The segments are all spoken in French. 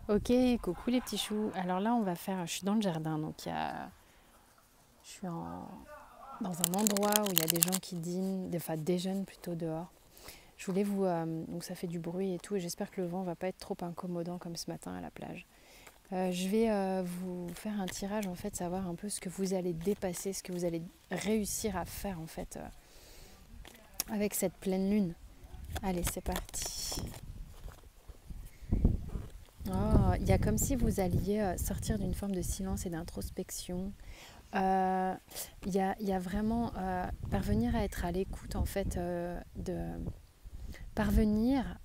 Ok, coucou les petits choux. Alors là, on va faire. Je suis dans le jardin, donc je suis dans un endroit où il y a des gens qui dînent, enfin déjeunent plutôt dehors. Je voulais vous. Donc ça fait du bruit et tout, et j'espère que le vent va pas être trop incommodant comme ce matin à la plage. Je vais vous faire un tirage en fait, savoir un peu ce que vous allez dépasser, ce que vous allez réussir à faire en fait avec cette pleine lune. Allez, c'est parti. Oh, il y a comme si vous alliez sortir d'une forme de silence et d'introspection. Euh, il y a vraiment parvenir à être à l'écoute en fait de parvenir.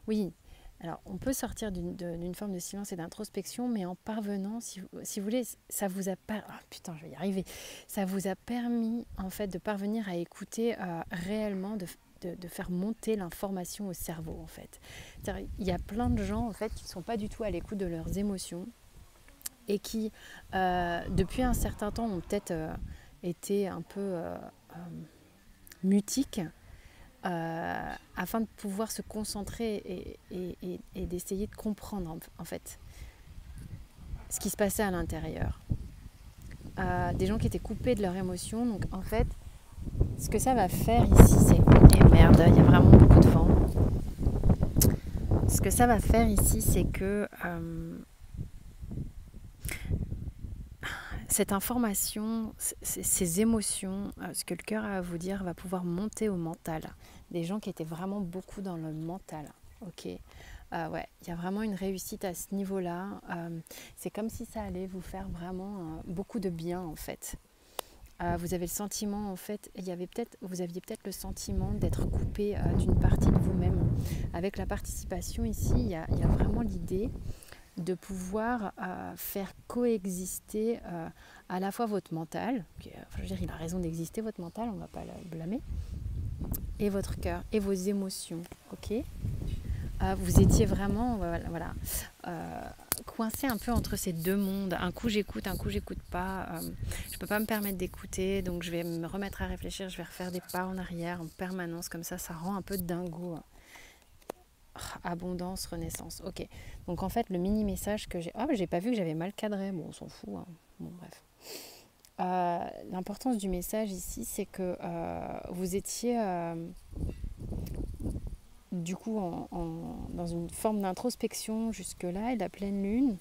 Oui, alors on peut sortir d'une forme de silence et d'introspection, mais en parvenant, si vous voulez, ça vous a pas. Oh, putain, je vais y arriver. Ça vous a permis en fait de parvenir à écouter réellement, de faire monter l'information au cerveau en fait. Il y a plein de gens en fait qui ne sont pas du tout à l'écoute de leurs émotions et qui, depuis un certain temps, ont peut-être été un peu mutiques afin de pouvoir se concentrer et d'essayer de comprendre en fait ce qui se passait à l'intérieur. Des gens qui étaient coupés de leurs émotions. Donc en fait, ce que ça va faire ici, c'est... Et merde, il y a vraiment beaucoup de vent. Ce que ça va faire ici, c'est que cette information, ces émotions, ce que le cœur a à vous dire, va pouvoir monter au mental. Des gens qui étaient vraiment beaucoup dans le mental. Ok. Ouais, il y a vraiment une réussite à ce niveau-là. C'est comme si ça allait vous faire vraiment beaucoup de bien en fait. Vous avez le sentiment en fait, vous aviez peut-être le sentiment d'être coupé d'une partie de vous-même. Avec la participation ici, il y a vraiment l'idée de pouvoir faire coexister à la fois votre mental, je veux dire, il a raison d'exister votre mental, on ne va pas le blâmer, et votre cœur, et vos émotions, ok. Vous étiez vraiment coincé un peu entre ces deux mondes. Un coup j'écoute pas. Je peux pas me permettre d'écouter, donc je vais me remettre à réfléchir, je vais refaire des pas en arrière en permanence, comme ça rend un peu dingo. Abondance, renaissance. Ok. Donc en fait, le mini message que j'ai. Ah, j'ai pas vu que j'avais mal cadré. Bon, on s'en fout. Hein. Bon, bref. L'importance du message ici, c'est que vous étiez du coup dans une forme d'introspection jusque-là, et la pleine lune,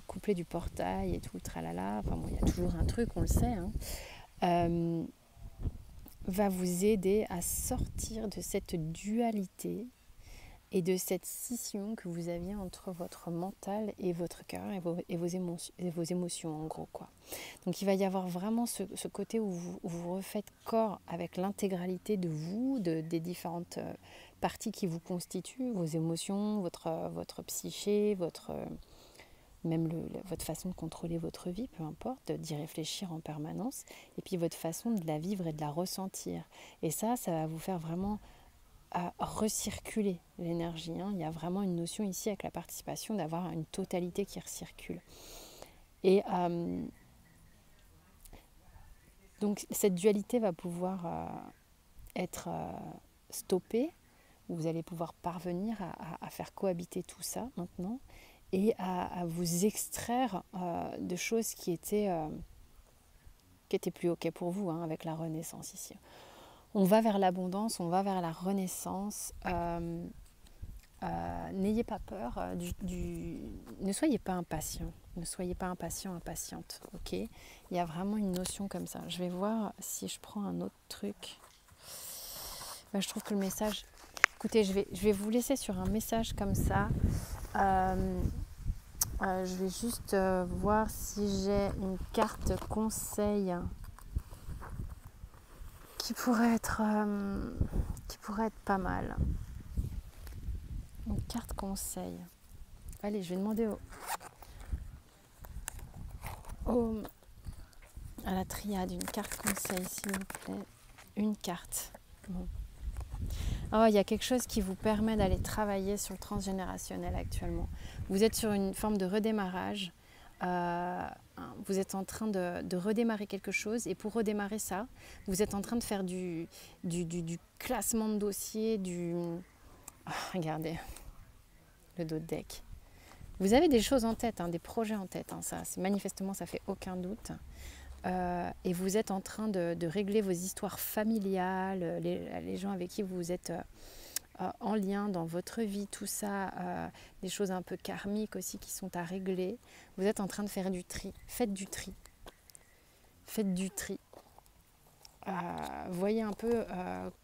couplée du portail et tout, tralala. Enfin bon, il y a toujours un truc, on le sait. Hein, euh, va vous aider à sortir de cette dualité et de cette scission que vous aviez entre votre mental et votre cœur et vos émotions en gros quoi. Donc il va y avoir vraiment ce côté où vous refaites corps avec l'intégralité de vous, des différentes parties qui vous constituent, vos émotions, votre psyché, votre façon de contrôler votre vie, peu importe, d'y réfléchir en permanence, et puis votre façon de la vivre et de la ressentir. Et ça va vous faire vraiment à recirculer l'énergie. Hein. Il y a vraiment une notion ici avec la participation d'avoir une totalité qui recircule. Et donc cette dualité va pouvoir être stoppée. Vous allez pouvoir parvenir à faire cohabiter tout ça maintenant et à vous extraire de choses qui étaient plus OK pour vous hein, avec la renaissance ici. On va vers l'abondance, on va vers la renaissance. N'ayez pas peur, ne soyez pas impatient, impatiente, ok. Il y a vraiment une notion comme ça. Je vais voir si je prends un autre truc. Je trouve que le message... Écoutez, je vais vous laisser sur un message comme ça. Je vais juste voir si j'ai une carte conseil qui pourrait être pas mal. Une carte conseil. Allez, je vais demander à la triade une carte conseil, s'il vous plaît. Une carte. Bon. Oh, il y a quelque chose qui vous permet d'aller travailler sur le transgénérationnel actuellement. Vous êtes sur une forme de redémarrage. Vous êtes en train de redémarrer quelque chose. Et pour redémarrer ça, vous êtes en train de faire du classement de dossiers, regardez, le dos de deck. Vous avez des choses en tête, hein, des projets en tête, hein, ça, manifestement, ça fait aucun doute. Et vous êtes en train de régler vos histoires familiales, les gens avec qui vous êtes en lien dans votre vie, tout ça, des choses un peu karmiques aussi qui sont à régler. Vous êtes en train de faire du tri. Faites du tri. Faites du tri. Voyez un peu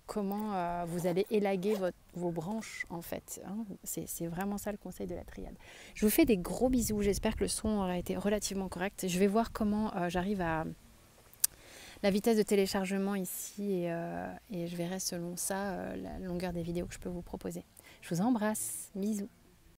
comment vous allez élaguer vos branches en fait. Hein. C'est vraiment ça le conseil de la triade. Je vous fais des gros bisous. J'espère que le son aura été relativement correct. Je vais voir comment j'arrive à la vitesse de téléchargement ici et je verrai selon ça la longueur des vidéos que je peux vous proposer. Je vous embrasse. Bisous.